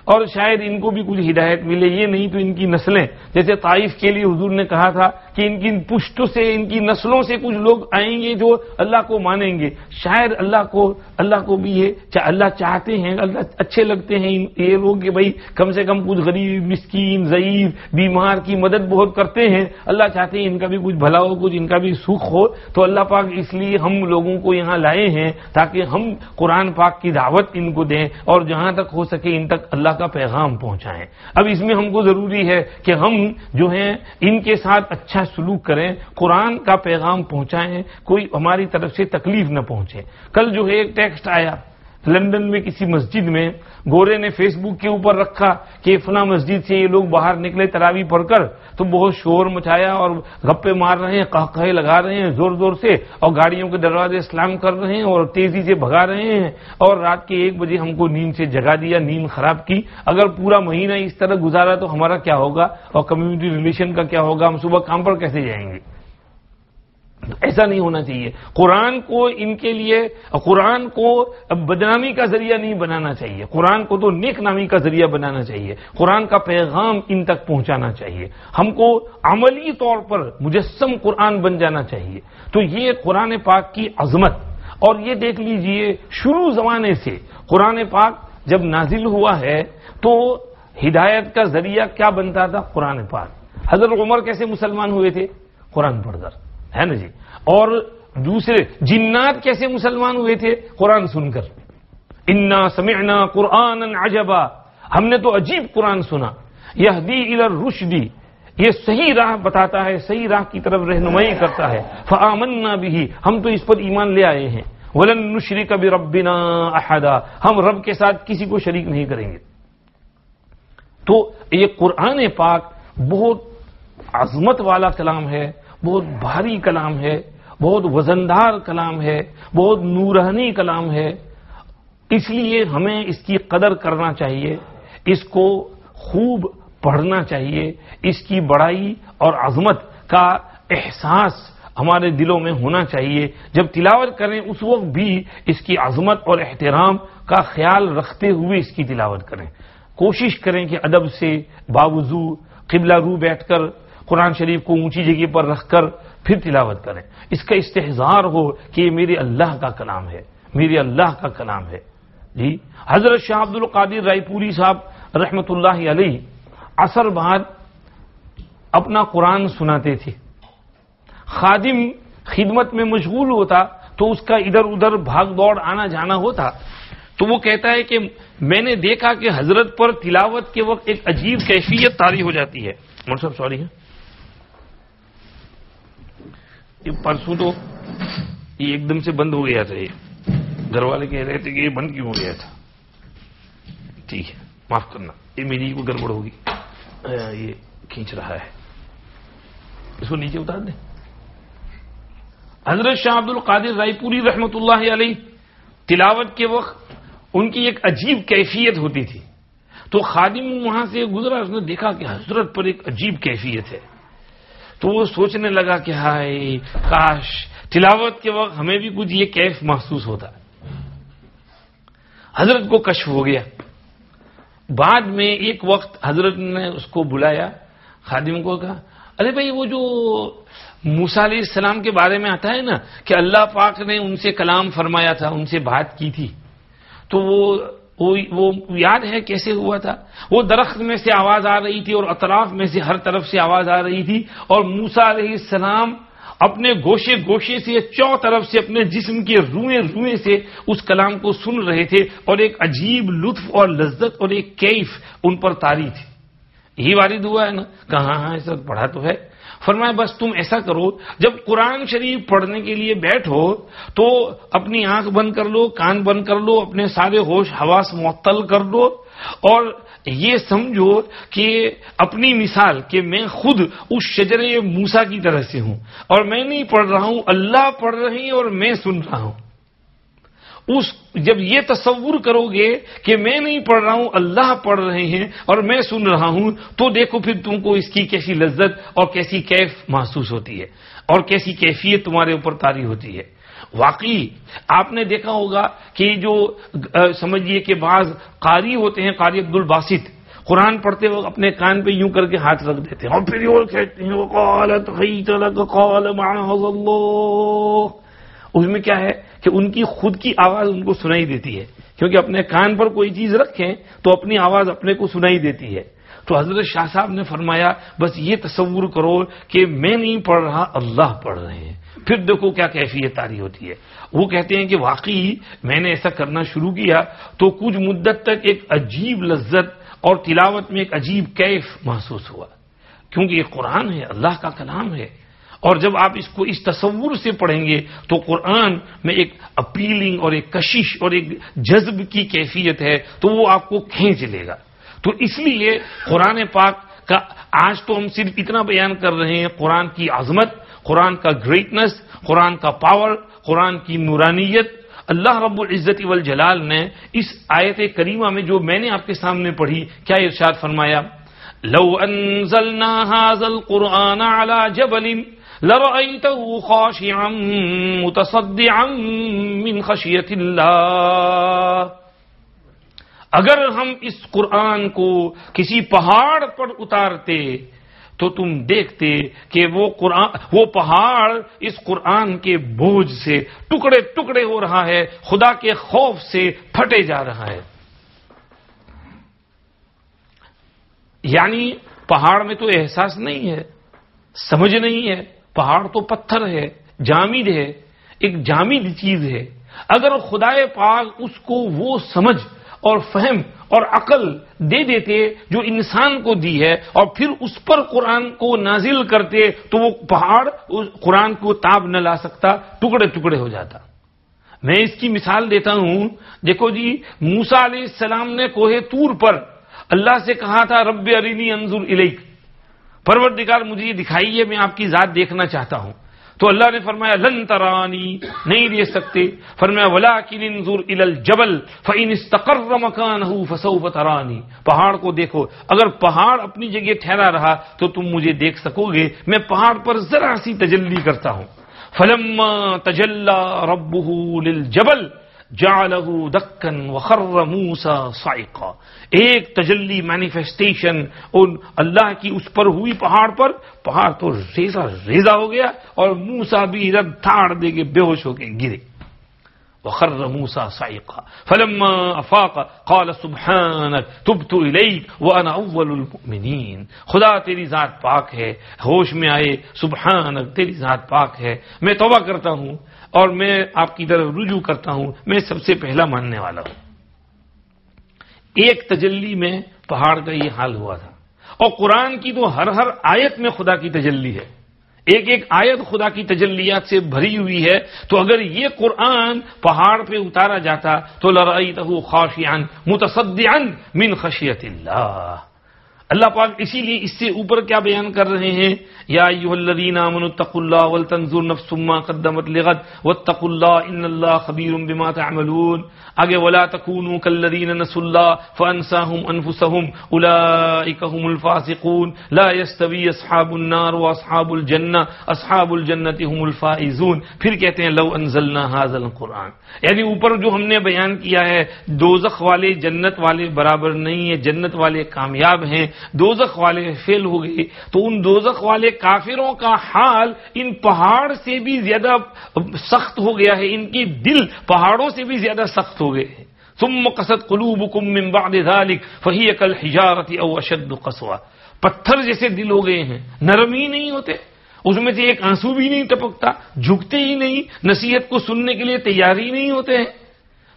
اور شاید ان کو بھی کچھ ہدایت ملے. یہ نہیں تو ان کی نسلیں، جیسے طائف کے لیے حضور نے کہا تھا کہ ان کی پشتوں سے، ان کی نسلوں سے کچھ لوگ آئیں گے جو اللہ کو مانیں گے. شاید اللہ کو بھی یہ اللہ چاہتے ہیں، اللہ اچھے لگتے ہیں یہ لوگ کہ بھائی کم سے کم کچھ غریب، مسکین، ضعیف، بیمار کی مدد بہت کرتے ہیں. اللہ چاہتے ہیں ان کا بھی کچھ بھلا ہو، کچھ ان کا بھی سکھ ہو. تو اللہ پاک اس لیے ہم لوگوں کو یہاں لائے ہیں تاکہ ہم قرآن پاک کی دعوت ان کو دیں اور جہاں تک ہو سکے ان تک اللہ کا پیغام پہنچائیں. اب اس میں ہم کو ضروری ہے کہ ہم جو ہیں ان کے ساتھ اچھا سلوک کریں، قرآن کا پیغام پہنچائیں، کوئی ہماری طرف سے تکلیف نہ پہنچے. کل جو ہے ایک ٹیکسٹ آیا لندن میں کسی مسجد میں، گورے نے فیس بک کے اوپر رکھا کہ فلاں مسجد سے یہ لوگ باہر نکلے تراویح پڑھ کر تو بہت شور مچایا اور گپے مار رہے ہیں، قہقہے لگا رہے ہیں زور زور سے، اور گاڑیوں کے دروازے سلام کر رہے ہیں اور تیزی سے بھگا رہے ہیں، اور رات کے 1 بجے ہم کو نیند سے جگا دیا، نیند خراب کی. اگر پورا مہینہ اس طرح گزارا تو ہمارا کیا ہوگا اور کمیونٹی ریلیشن کا کیا ہوگا، ہم صبح کام پر کیسے جائیں گے. ایسا نہیں ہونا چاہیے. قرآن کو ان کے لیے قرآن کو بدنامی کا ذریعہ نہیں بنانا چاہیے. قرآن کو تو نیک نامی کا ذریعہ بنانا چاہیے. قرآن کا پیغام ان تک پہنچانا چاہیے. ہم کو عملی طور پر مجسم قرآن بن جانا چاہیے. تو یہ قرآن پاک کی عظمت. اور یہ دیکھ لیجئے شروع زمانے سے قرآن پاک جب نازل ہوا ہے تو ہدایت کا ذریعہ کیا بنتا تھا؟ قرآن پاک. حضرت عمر کیسے مسلمان ہوئے تھے؟ قرآن پڑھ کر، ہے نا جی. اور دوسرے جنات کیسے مسلمان ہوئے تھے؟ قرآن سن کر. انا سمعنا قرآنا عجبا، ہم نے تو عجیب قرآن سنا. یہدی الی الرشد، یہ صحیح راہ بتاتا ہے، صحیح راہ کی طرف رہنمائی کرتا ہے. فآمنا بہ، ہم تو اس پر ایمان لے آئے ہیں. ولن نشرک بربنا احدا، ہم رب کے ساتھ کسی کو شریک نہیں کریں گے. تو یہ قرآن پاک بہت عظمت والا کلام ہے، بہت بھاری کلام ہے، بہت وزندار کلام ہے، بہت نورانی کلام ہے. اس لیے ہمیں اس کی قدر کرنا چاہیے، اس کو خوب پڑھنا چاہیے. اس کی بڑائی اور عظمت کا احساس ہمارے دلوں میں ہونا چاہیے. جب تلاوت کریں اس وقت بھی اس کی عظمت اور احترام کا خیال رکھتے ہوئے اس کی تلاوت کریں. کوشش کریں کہ ادب سے باوضو قبلہ رو بیٹھ کر قرآن شریف کو اونچی جگہ پر رکھ کر پھر تلاوت کریں. اس کا استحضار ہو کہ یہ میرے اللہ کا کلام ہے، میرے اللہ کا کلام ہے. جی حضرت شاہ عبد القادر رائے پوری صاحب رحمۃ اللہ علیہ عصر بعد اپنا قرآن سناتے تھے. خادم خدمت میں مشغول ہوتا تو اس کا ادھر ادھر بھاگ دوڑ آنا جانا ہوتا. تو وہ کہتا ہے کہ میں نے دیکھا کہ حضرت پر تلاوت کے وقت ایک عجیب کیفیت طاری ہو جاتی ہے. مول صاحب سوری ہے، یہ پرسوں تو یہ ایک دم سے بند ہو گیا تھا. یہ گھر والے کہہ رہے تھے کہ یہ بند کیوں ہو گیا تھا. ٹھیک ہے معاف کرنا، یہ میری کو گڑبڑ ہوگی. یہ کھینچ رہا ہے، اس کو نیچے اتار دیں. حضرت شاہ عبد القادر رائے پوری رحمۃ اللہ علیہ تلاوت کے وقت ان کی ایک عجیب کیفیت ہوتی تھی. تو خادم وہاں سے گزرا، اس نے دیکھا کہ حضرت پر ایک عجیب کیفیت ہے. تو وہ سوچنے لگا کہ ہائے کاش تلاوت کے وقت ہمیں بھی کچھ یہ کیف محسوس ہوتا. حضرت کو کشف ہو گیا. بعد میں ایک وقت حضرت نے اس کو بلایا، خادم کو کہا ارے بھائی وہ جو موسیٰ علیہ السلام کے بارے میں آتا ہے نا کہ اللہ پاک نے ان سے کلام فرمایا تھا، ان سے بات کی تھی، تو وہ یاد ہے کیسے ہوا تھا؟ وہ درخت میں سے آواز آ رہی تھی اور اطراف میں سے ہر طرف سے آواز آ رہی تھی، اور موسیٰ علیہ السلام اپنے گوشے گوشے سے چو طرف سے اپنے جسم کے روئیں روئیں سے اس کلام کو سن رہے تھے، اور ایک عجیب لطف اور لذت اور ایک کیف ان پر طاری تھی. یہی وارد ہوا ہے نا؟ کہاں ہاں ایسا پڑھا تو ہے. فرمایا بس تم ایسا کرو، جب قرآن شریف پڑھنے کے لیے بیٹھو تو اپنی آنکھ بند کر لو، کان بند کر لو، اپنے سارے ہوش حواس معطل کر دو، اور یہ سمجھو کہ اپنی مثال کہ میں خود اس شجرے موسیٰ کی طرح سے ہوں، اور میں نہیں پڑھ رہا ہوں، اللہ پڑھ رہے ہیں اور میں سن رہا ہوں. جب یہ تصور کرو گے کہ میں نہیں پڑھ رہا ہوں، اللہ پڑھ رہے ہیں اور میں سن رہا ہوں، تو دیکھو پھر تم کو اس کی کیسی لذت اور کیسی کیف محسوس ہوتی ہے، اور کیسی کیفیت تمہارے اوپر طاری ہوتی ہے. واقعی آپ نے دیکھا ہوگا کہ جو سمجھیے کہ بعض قاری ہوتے ہیں، قاری عبد الباسط، قرآن پڑھتے وقت اپنے کان پہ یوں کر کے ہاتھ رکھ دیتے ہیں اور پھر یہ کہتے ہیں وقالت خیت لک قال معاذ اللہ. اس میں کیا ہے کہ ان کی خود کی آواز ان کو سنائی دیتی ہے، کیونکہ اپنے کان پر کوئی چیز رکھیں تو اپنی آواز اپنے کو سنائی دیتی ہے. تو حضرت شاہ صاحب نے فرمایا بس یہ تصور کرو کہ میں نہیں پڑھ رہا، اللہ پڑھ رہے ہیں، پھر دیکھو کیا کیفیت طاری ہوتی ہے. وہ کہتے ہیں کہ واقعی میں نے ایسا کرنا شروع کیا تو کچھ مدت تک ایک عجیب لذت اور تلاوت میں ایک عجیب کیف محسوس ہوا، کیونکہ یہ قرآن ہے، اللہ کا کلام ہے. اور جب آپ اس کو اس تصور سے پڑھیں گے تو قرآن میں ایک اپیلنگ اور ایک کشش اور ایک جذب کی کیفیت ہے، تو وہ آپ کو کھینچ لے گا. تو اس لیے قرآن پاک کا آج تو ہم صرف اتنا بیان کر رہے ہیں، قرآن کی عظمت، قرآن کا گریٹنس، قرآن کا پاور، قرآن کی نورانیت. اللہ رب العزت والجلال نے اس آیت کریمہ میں جو میں نے آپ کے سامنے پڑھی، کیا ارشاد فرمایا؟ لو انزلنا هذا القرآن على جبل لَرَأَيْتَهُ خَاشِعًا مُتَصَدِّعًا مِّنْ خَشْيَةِ اللَّهِ. اگر ہم اس قرآن کو کسی پہاڑ پر اتارتے تو تم دیکھتے کہ وہ پہاڑ اس قرآن کے بوجھ سے ٹکڑے ٹکڑے ہو رہا ہے، خدا کے خوف سے پھٹے جا رہا ہے. یعنی پہاڑ میں تو احساس نہیں ہے، سمجھ نہیں ہے. پہاڑ تو پتھر ہے، جامد ہے، ایک جامد چیز ہے. اگر خدائے پاک اس کو وہ سمجھ اور فہم اور عقل دے دیتے جو انسان کو دی ہے اور پھر اس پر قرآن کو نازل کرتے تو وہ پہاڑ اس قرآن کو تاب نہ لا سکتا، ٹکڑے ٹکڑے ہو جاتا. میں اس کی مثال دیتا ہوں. دیکھو جی، موسیٰ علیہ السلام نے کوہ طور پر اللہ سے کہا تھا رب ارینی انظر الیک، پروردگار مجھے یہ دکھائیے، میں آپ کی ذات دیکھنا چاہتا ہوں. تو اللہ نے فرمایا لن ترانی، نہیں دیکھ سکتے. فرمایا ولکن انظر الی الجبل فإن استقر مکانہ فسوف ترانی، پہاڑ کو دیکھو، اگر پہاڑ اپنی جگہ ٹھہرا رہا تو تم مجھے دیکھ سکو گے. میں پہاڑ پر ذرا سی تجلی کرتا ہوں. فلما تجلی ربہ للجبل جعلہ دکا وخر موسیٰ صعقا. ایک تجلی مینیفیسٹیشن اور اللہ کی اس پر ہوئی پہاڑ پر، پہاڑ تو ریزہ ریزہ ہو گیا اور موسیٰ بھی ادھر دھاڑ دے کے بے ہوش ہو کے گرے. وخر موسیٰ صعقا فلما افاق قال سبحانک تبت الیک وانا اول المؤمنین. خدا تیری ذات پاک ہے، ہوش میں آئے، سبحانک تیری ذات پاک ہے، میں توبہ کرتا ہوں اور میں آپ کی طرف رجوع کرتا ہوں، میں سب سے پہلا ماننے والا ہوں. ایک تجلی میں پہاڑ کا یہ حال ہوا تھا. اور قرآن کی تو ہر آیت میں خدا کی تجلی ہے، ایک ایک آیت خدا کی تجلیات سے بھری ہوئی ہے. تو اگر یہ قرآن پہاڑ پہ اتارا جاتا تو لرأیتہ خاشعا متصدعا من خشیۃ اللہ. اللہ پاک اسی لیے اس سے اوپر کیا بیان کر رہے ہیں، یا ایھا الذین آمنوا اتقوا اللہ ولتنظر نفس ما قدمت لغد واتقوا اللہ ان اللہ خبیر بما تعملون. آگے ولا تکونوا کالذین نسوا اللہ فانساهم انفسهم اولئک هم الفاسقون لا يستوی اصحاب النار واصحاب الجنہ اصحاب الجنۃ هم الفائزون. پھر کہتے ہیں لو انزلنا هذا القرآن. یعنی اوپر جو ہم نے بیان کیا ہے دوزخ والے جنت والے برابر نہیں ہے، جنت والے کامیاب ہیں، دوزخ والے فیل ہو گئے. تو ان دوزخ والے کافروں کا حال ان پہاڑ سے بھی زیادہ سخت ہو گیا ہے، ان کی دل پہاڑوں سے بھی زیادہ سخت ہو گئے ہیں. ثم قست قلوبکم من بعد ذلك فهي كالحجارة او اشد قسوة. پتھر جیسے دل ہو گئے ہیں، نرم ہی نہیں ہوتے، اس میں سے ایک آنسو بھی نہیں ٹپکتا، جھکتے ہی نہیں، نصیحت کو سننے کے لیے تیار ہی نہیں ہوتے ہیں.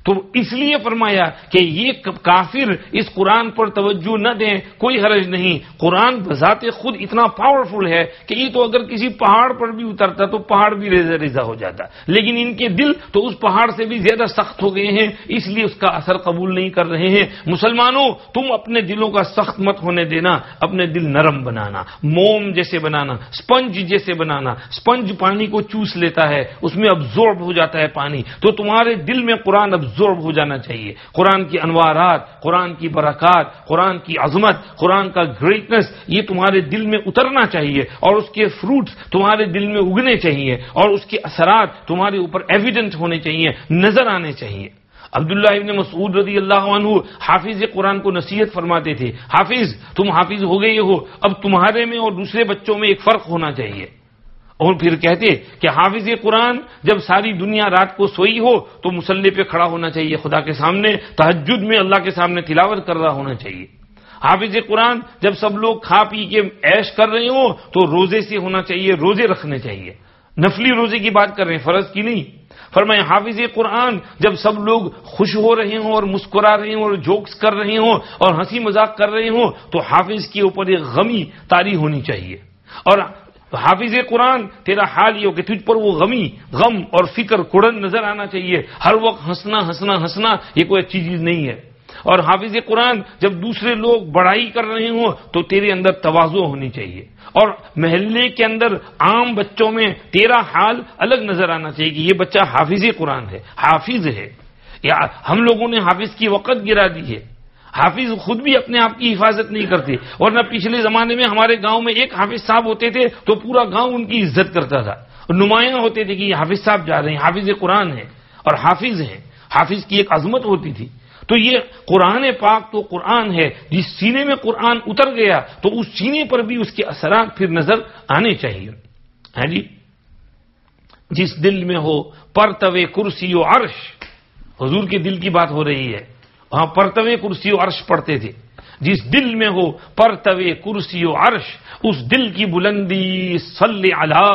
تو اس لیے فرمایا کہ یہ کافر اس قرآن پر توجہ نہ دیں، کوئی حرج نہیں. قرآن بذات خود اتنا پاورفل ہے کہ یہ تو اگر کسی پہاڑ پر بھی اترتا تو پہاڑ بھی ریزہ ریزہ ہو جاتا، لیکن ان کے دل تو اس پہاڑ سے بھی زیادہ سخت ہو گئے ہیں، اس لیے اس کا اثر قبول نہیں کر رہے ہیں. مسلمانوں، تم اپنے دلوں کا سخت مت ہونے دینا، اپنے دل نرم بنانا، موم جیسے بنانا، سپنج جیسے بنانا. سپنج پانی کو چوس لیتا ہے، اس میں ابزورب ہو جاتا ہے پانی. تو تمہارے دل میں قرآن ابزورب ہو جانا چاہیے. قرآن کی انوارات، قرآن کی برکات، قرآن کی عظمت، قرآن کا گریٹنس یہ تمہارے دل میں اترنا چاہیے اور اس کے فروٹس تمہارے دل میں اگنے چاہیے اور اس کے اثرات تمہارے اوپر ایویڈنٹ ہونے چاہیے، نظر آنے چاہیے. عبداللہ ابن مسعود رضی اللہ عنہ حافظ قرآن کو نصیحت فرماتے تھے، حافظ تم حافظ ہو گئے ہو، اب تمہارے میں اور دوسرے بچوں میں ایک فرق ہونا چاہیے. اور پھر کہتے کہ حافظ قرآن جب ساری دنیا رات کو سوئی ہو تو مصلی پہ کھڑا ہونا چاہیے خدا کے سامنے، تہجد میں اللہ کے سامنے تلاوت کر رہا ہونا چاہیے. حافظ قرآن جب سب لوگ کھا پی کے عیش کر رہے ہوں تو روزے سے ہونا چاہیے، روزے رکھنے چاہیے. نفلی روزے کی بات کر رہے ہیں، فرض کی نہیں. فرمایا حافظ قرآن جب سب لوگ خوش ہو رہے ہوں اور مسکرا رہے ہوں اور جوکس کر رہے ہوں اور ہنسی مذاق کر رہے ہوں تو حافظ کے اوپر ایک غمی طاری ہونی چاہیے. اور حافظ قرآن تیرا حال یہ ہو کہ تجھ پر وہ غم اور فکر کڑن نظر آنا چاہیے. ہر وقت ہنسنا ہنسنا ہنسنا یہ کوئی اچھی چیز نہیں ہے. اور حافظ قرآن جب دوسرے لوگ بڑائی کر رہے ہوں تو تیرے اندر تواضع ہونی چاہیے. اور محلے کے اندر عام بچوں میں تیرا حال الگ نظر آنا چاہیے کہ یہ بچہ حافظ قرآن ہے، حافظ ہے. یا ہم لوگوں نے حافظ کی وقت گرا دی ہے. حافظ خود بھی اپنے آپ کی حفاظت نہیں کرتے، ورنہ پچھلے زمانے میں ہمارے گاؤں میں ایک حافظ صاحب ہوتے تھے تو پورا گاؤں ان کی عزت کرتا تھا، نمایاں ہوتے تھے کہ یہ حافظ صاحب جا رہے ہیں، حافظ قرآن ہیں اور حافظ ہیں، حافظ کی ایک عظمت ہوتی تھی۔ تو یہ قرآن پاک تو قرآن ہے، جس سینے میں قرآن اتر گیا تو اس سینے پر بھی اس کے اثرات پھر نظر آنے چاہیے۔ ہے جی، جس دل میں ہو پرتوے کرسی و عرش، حضور کے دل کی بات ہو رہی ہے، وہاں پرتوے کرسی و عرش پڑھتے تھے، جس دل میں ہو پرتوے کرسی و عرش، اس دل کی بلندی صلی علی،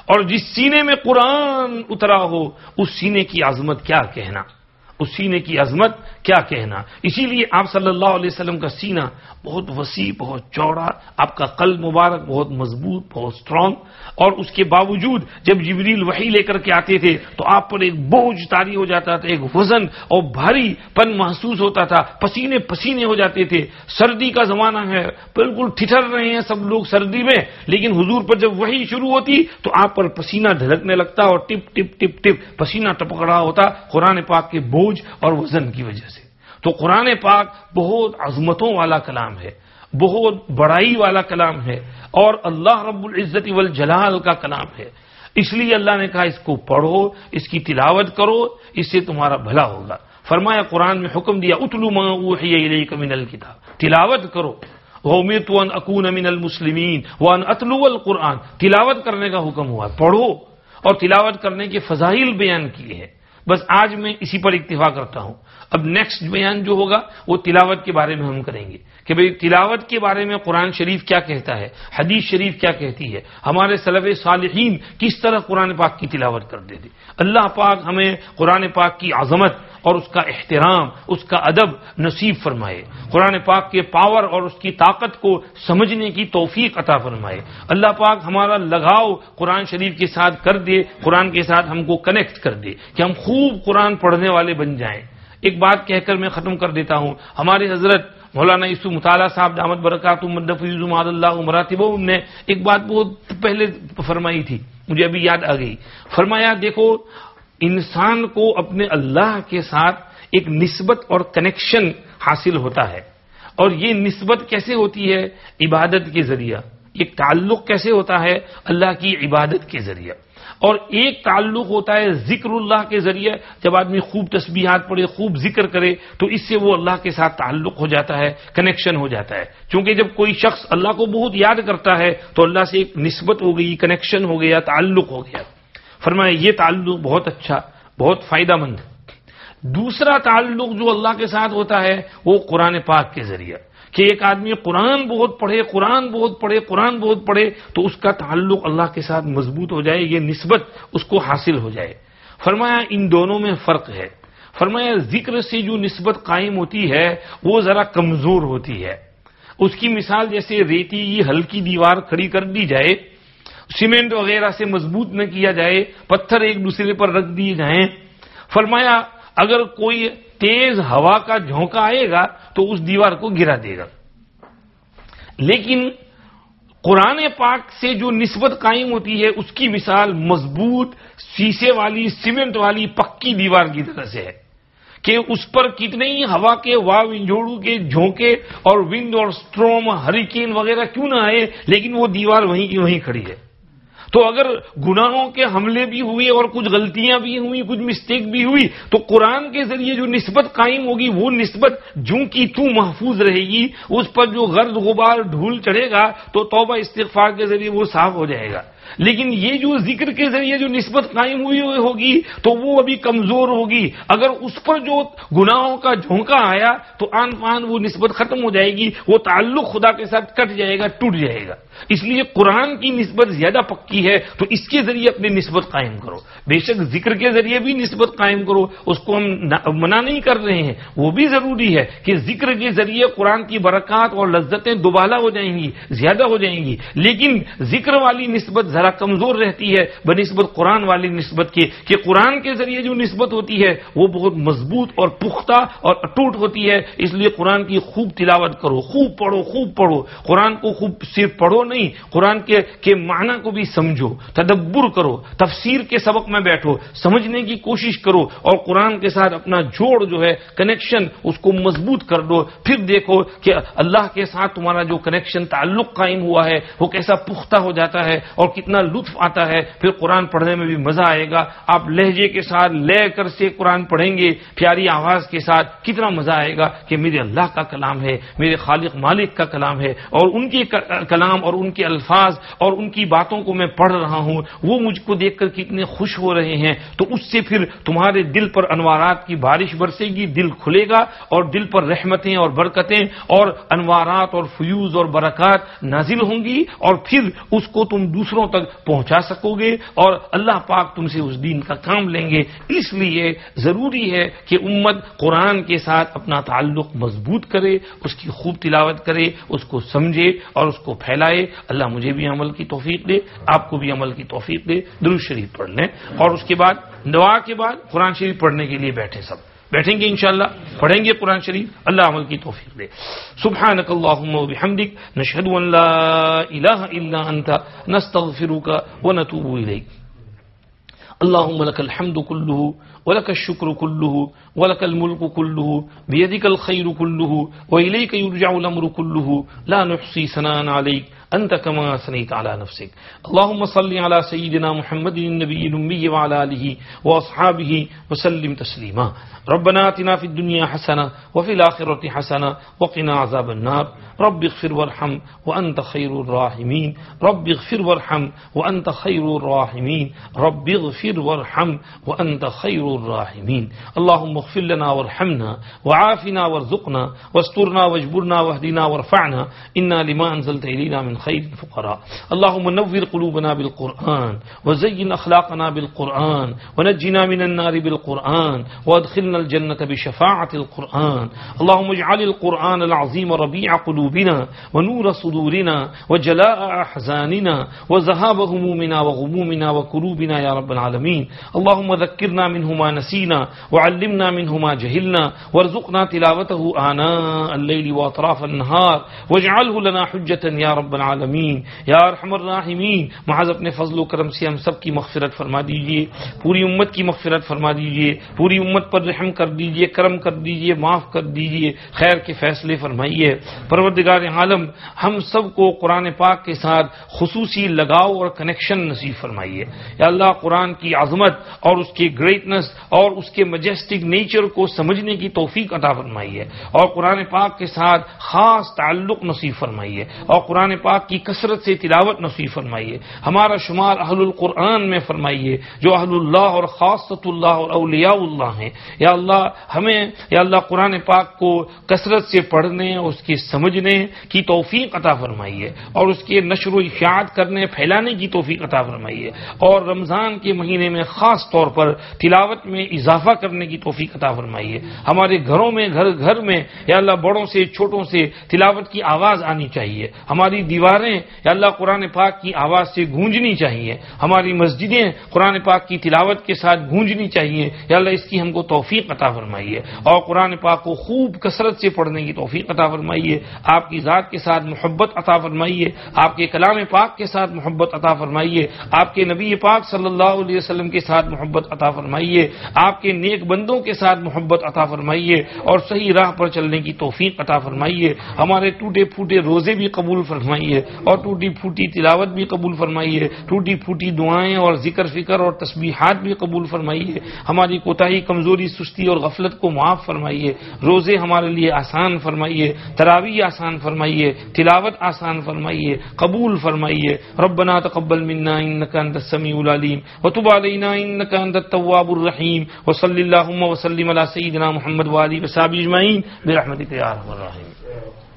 اور جس سینے میں قرآن اترا ہو اس سینے کی عظمت کیا کہنا، اس سینے کی عظمت کیا کہنا۔ اسی لیے آپ صلی اللہ علیہ وسلم کا سینہ بہت وسیع، بہت چوڑا، آپ کا قلب مبارک بہت مضبوط، بہت سٹرونگ، اور اس کے باوجود جب جبریل وحی لے کر کے آتے تھے تو آپ پر ایک بوجھ طاری ہو جاتا تھا، ایک وزن اور بھاری پن محسوس ہوتا تھا، پسینے پسینے ہو جاتے تھے۔ سردی کا زمانہ ہے، بالکل ٹھٹر رہے ہیں سب لوگ سردی میں، لیکن حضور پر جب وحی شروع ہوتی تو آپ پر پسینہ ڈھلکنے لگتا اور ٹپ ٹپ ٹپ ٹپ پسینہ ٹپک رہا ہوتا قرآن پاک کے بوجھ اور وزن کی وجہ سے۔ تو قرآن پاک بہت عظمتوں والا کلام ہے، بہت بڑائی والا کلام ہے، اور اللہ رب العزت والجلال کا کلام ہے۔ اس لیے اللہ نے کہا اس کو پڑھو، اس کی تلاوت کرو، اس سے تمہارا بھلا ہوگا۔ فرمایا قرآن میں حکم دیا اتلو ما اوحی الیک من الکتاب، تلاوت کرو۔ وَأُمِرْتُ أَنْ أَكُونَ مِنَ الْمُسْلِمِينَ وَأَنْ أَتْلُوَ الْقُرْآنَ، تلاوت کرنے کا حکم ہوا، پڑھو، اور تلاوت کرنے کے فضائل بیان کیے ہیں۔ بس آج میں اسی پر اکتفا کرتا ہوں، اب نیکسٹ بیان جو ہوگا وہ تلاوت کے بارے میں ہم کریں گے کہ بھئی تلاوت کے بارے میں قرآن شریف کیا کہتا ہے، حدیث شریف کیا کہتی ہے، ہمارے سلف صالحین کس طرح قرآن پاک کی تلاوت کرتے تھے۔ اللہ پاک ہمیں قرآن پاک کی عظمت اور اس کا احترام، اس کا ادب نصیب فرمائے، قرآن پاک کے پاور اور اس کی طاقت کو سمجھنے کی توفیق عطا فرمائے۔ اللہ پاک ہمارا لگاؤ قرآن شریف کے ساتھ کر دے، قرآن کے ساتھ ہم کو کنیکٹ کر دے کہ ہم خوب قرآن پڑھنے والے بن جائیں۔ ایک بات کہہ کر میں ختم کر دیتا ہوں، ہمارے حضرت مولانا یوسف مطالعہ صاحب دامت برکاتہم مدفعظ ماد اللہ مراتبہم نے ایک بات بہت پہلے فرمائی تھی، مجھے ابھی یاد آ گئی۔ فرمایا دیکھو، انسان کو اپنے اللہ کے ساتھ ایک نسبت اور کنیکشن حاصل ہوتا ہے، اور یہ نسبت کیسے ہوتی ہے؟ عبادت کے ذریعہ۔ ایک تعلق کیسے ہوتا ہے؟ اللہ کی عبادت کے ذریعہ۔ اور ایک تعلق ہوتا ہے ذکر اللہ کے ذریعے، جب آدمی خوب تسبیحات پڑھے، خوب ذکر کرے تو اس سے وہ اللہ کے ساتھ تعلق ہو جاتا ہے، کنیکشن ہو جاتا ہے۔ چونکہ جب کوئی شخص اللہ کو بہت یاد کرتا ہے تو اللہ سے ایک نسبت ہو گئی، کنیکشن ہو گیا، تعلق ہو گیا۔ فرمایا یہ تعلق بہت اچھا، بہت فائدہ مند ہے۔ دوسرا تعلق جو اللہ کے ساتھ ہوتا ہے وہ قرآن پاک کے ذریعہ، کہ ایک آدمی قرآن بہت پڑھے، قرآن بہت پڑھے، قرآن بہت پڑھے تو اس کا تعلق اللہ کے ساتھ مضبوط ہو جائے، یہ نسبت اس کو حاصل ہو جائے۔ فرمایا ان دونوں میں فرق ہے۔ فرمایا ذکر سے جو نسبت قائم ہوتی ہے وہ ذرا کمزور ہوتی ہے۔ اس کی مثال جیسے ریتی کی ہلکی دیوار کھڑی کر دی جائے، سیمنٹ وغیرہ سے مضبوط نہ کیا جائے، پتھر ایک دوسرے پر رکھ دیے جائیں۔ فرمایا اگر کوئی تیز ہوا کا جھونکا آئے گا تو اس دیوار کو گرا دے گا، لیکن قرآن پاک سے جو نسبت قائم ہوتی ہے اس کی مثال مضبوط شیشے والی، سیمنٹ والی پکی دیوار کی طرح سے ہے کہ اس پر کتنے ہی ہوا کے واو انجوڑو کے جھونکے اور ونڈ اور سٹروم، ہریکین وغیرہ کیوں نہ آئے، لیکن وہ دیوار وہیں کی وہیں کھڑی ہے۔ تو اگر گناہوں کے حملے بھی ہوئے اور کچھ غلطیاں بھی ہوئی، کچھ مسٹیک بھی ہوئی، تو قرآن کے ذریعے جو نسبت قائم ہوگی وہ نسبت جوں کی توں محفوظ رہے گی، اس پر جو غرض غبار دھول چڑھے گا تو توبہ استغفار کے ذریعے وہ صاف ہو جائے گا۔ لیکن یہ جو ذکر کے ذریعے جو نسبت قائم ہوئی ہوگی تو وہ ابھی کمزور ہوگی، اگر اس پر جو گناہوں کا جھونکا آیا تو آن فان وہ نسبت ختم ہو جائے گی، وہ تعلق خدا کے ساتھ کٹ جائے گا، ٹوٹ جائے گا۔ اس لیے قرآن کی نسبت زیادہ پکی ہے تو اس کے ذریعے اپنی نسبت قائم کرو۔ بے شک ذکر کے ذریعے بھی نسبت قائم کرو، اس کو ہم منع نہیں کر رہے ہیں، وہ بھی ضروری ہے کہ ذکر کے ذریعے قرآن کی برکات اور لذتیں دوبالا ہو جائیں گی، زیادہ ہو جائیں گی، لیکن ذکر والی نسبت ذرا کمزور رہتی ہے بنسبت قرآن والی نسبت کے، کہ قرآن کے ذریعے جو نسبت ہوتی ہے وہ بہت مضبوط اور پختہ اور اٹوٹ ہوتی ہے. اس لیے قرآن کی خوب تلاوت کرو، خوب پڑھو. قرآن کو خوب صرف پڑھو نہیں، قرآن کے معنی کو بھی سمجھو، تدبر کرو، تفسیر کے سبق میں بیٹھو، سمجھنے کی کوشش کرو، اور قرآن کے ساتھ اپنا جوڑ جو ہے کنیکشن اس کو مضبوط کر دو. پھر دیکھو کہ اللہ کے ساتھ تمہارا جو کنیکشن تعلق قائم ہوا ہے وہ کیسا پختہ ہو جاتا ہے اور کتنا لطف آتا ہے. پھر قرآن پڑھنے میں بھی مزہ آئے گا. آپ لہجے کے ساتھ لے کر سے قرآن پڑھیں گے، پیاری آواز کے ساتھ، کتنا مزہ آئے گا کہ میرے اللہ کا کلام ہے، میرے خالق مالک کا کلام ہے، اور ان کے کلام اور ان کے الفاظ اور ان کی باتوں کو میں پڑھ رہا ہوں، وہ مجھ کو دیکھ کر کتنے خوش ہو رہے ہیں. تو اس سے پھر تمہارے دل پر انوارات کی بارش برسے گی، دل کھلے گا، اور دل پر رحمتیں اور برکتیں اور انوارات اور فیوز اور برکات نازل ہوں گی، اور پھر اس کو تم دوسروں تک پہنچا سکو گے، اور اللہ پاک تم سے اس دین کا کام لیں گے. اس لیے ضروری ہے کہ امت قرآن کے ساتھ اپنا تعلق مضبوط کرے، اس کی خوب تلاوت کرے، اس کو سمجھے اور اس کو پھیلائے. اللہ مجھے بھی عمل کی توفیق دے، آپ کو بھی عمل کی توفیق دے. درود شریف پڑھ لیں، اور اس کے بعد دعا کے بعد قرآن شریف پڑھنے کے لیے بیٹھیں گے انشاءاللہ، پڑھیں گے قرآن شریف. اللہ عمل کی توفیق دے. سبحانک اللہم و بحمدک، نشہد ان لا الہ الا انت، نستغفرک و نتوب الیک. اللهم لك الحمد كله ولك الشكر كله ولك الملك كله بيدك الخير كله وإليك يرجع الأمر كله لا نحصي ثناء عليك أنت كما أثنيت على نفسك. اللهم صل على سيدنا محمد النبي الأمي وعلى آله وأصحابه وسلم تسليما. ربنا آتنا في الدنيا حسنة وفي الآخرة حسنة وقنا عذاب النار. رب اغفر وارحم وأنت خير الراحمين. رب اغفر وارحم وأنت خير الراحمين. رب اغفر وارحم وأنت خير الراحمين. اللهم اغفر لنا وارحمنا وعافنا وارزقنا واسترنا واجبرنا واهدنا وارفعنا إنا لما أنزلت إلينا من خير فقراء. اللهم نور قلوبنا بالقرآن وزين أخلاقنا بالقرآن ونجنا من النار بالقرآن وادخلنا الجنة بشفاعة القرآن. اللهم اجعل القرآن العظيم ربيع قلوبنا ونور صدورنا وجلاء أحزاننا وذهاب همومنا وغمومنا وكروبنا يا رب العالمين. اللهم ذكرنا منه ما نسينا وعلمنا منه ما جهلنا وارزقنا تلاوته آناء الليل وأطراف النهار واجعله لنا حجة يا رب العالمین. یا ارحم الراحمین، محض اپنے فضل و کرم سے ہم سب کی مغفرت فرما دیجئے، پوری امت کی مغفرت فرما دیجئے، پوری امت پر رحم کر دیجئے، کرم کر دیجئے، معاف کر دیجئے، خیر کے فیصلے فرمائیے. پروردگار عالم ہم سب کو قرآن پاک کے ساتھ خصوصی لگاؤ اور کنیکشن نصیب فرمائیے. یا اللہ قرآن کی عظمت اور اس کی گریٹنس اور اس کے مجسٹک نیچر کو سمجھنے کی توفیق عطا فرمائیے، اور قرآن پاک کے ساتھ خاص تعلق نصیب فرمائیے، اور قرآن پاک کی کثرت سے تلاوت نصیب فرمائیے. ہمارا شمار اہل القرآن میں فرمائیے، جو اہل اللہ اور خاصۃ اللہ اور اولیاء اللہ ہیں. یا اللہ ہمیں یا اللہ قرآن پاک کو کثرت سے پڑھنے اور اس کے سمجھنے کی توفیق عطا فرمائیے، اور اس کے نشر و اشاعت کرنے پھیلانے کی توفیق عطا فرمائیے، اور رمضان کے مہینے میں خاص طور پر تلاوت میں اضافہ کرنے کی توفیق عطا فرمائیے. ہمارے گھروں میں گھر میں یا اللہ بڑوں سے چھوٹوں سے تلاوت کی آواز آنی چاہیے. ہماری دیواریں یا اللہ قرآن پاک کی آواز سے گونجنی چاہیے. ہماری مسجدیں قرآن پاک کی تلاوت کے ساتھ گونجنی چاہیے. یا اللہ اس کی ہم کو توفیق عطا فرمائیے، اور قرآن پاک کو خوب کثرت سے پڑھنے کی توفیق عطا فرمائیے. آپ کی ذات کے ساتھ محبت عطا فرمائیے، آپ کے کلام پاک کے ساتھ محبت عطا فرمائیے، آپ کے نبی پاک صلی اللہ علیہ وسلم کے ساتھ محبت عطا فرمائیے، آپ کے نیک بندوں کے ساتھ محبت عطا فرمائیے، اور صحیح راہ پر چلنے کی توفیق عطا فرمائیے. ہمارے ٹوٹے پھوٹے روزے بھی قبول فرمائیے، اور ٹوٹی پھوٹی تلاوت بھی قبول فرمائیے، ٹوٹی پھوٹی دعائیں اور ذکر فکر اور تسبیحات بھی قبول فرمائیے. ہماری کوتاہی کمزوری سستی اور غفلت کو معاف فرمائیے. روزے ہمارے لیے آسان فرمائیے، تراویح آسان فرمائیے، تلاوت آسان فرمائیے، قبول فرمائیے. ربنا تقبل منا انك انت السميع العليم وتب علينا انك انت التواب الرحيم وصلى اللهم وسلم على سيدنا محمد وآله وصحبه اجمعين برحمتك يا ارحم الراحمين.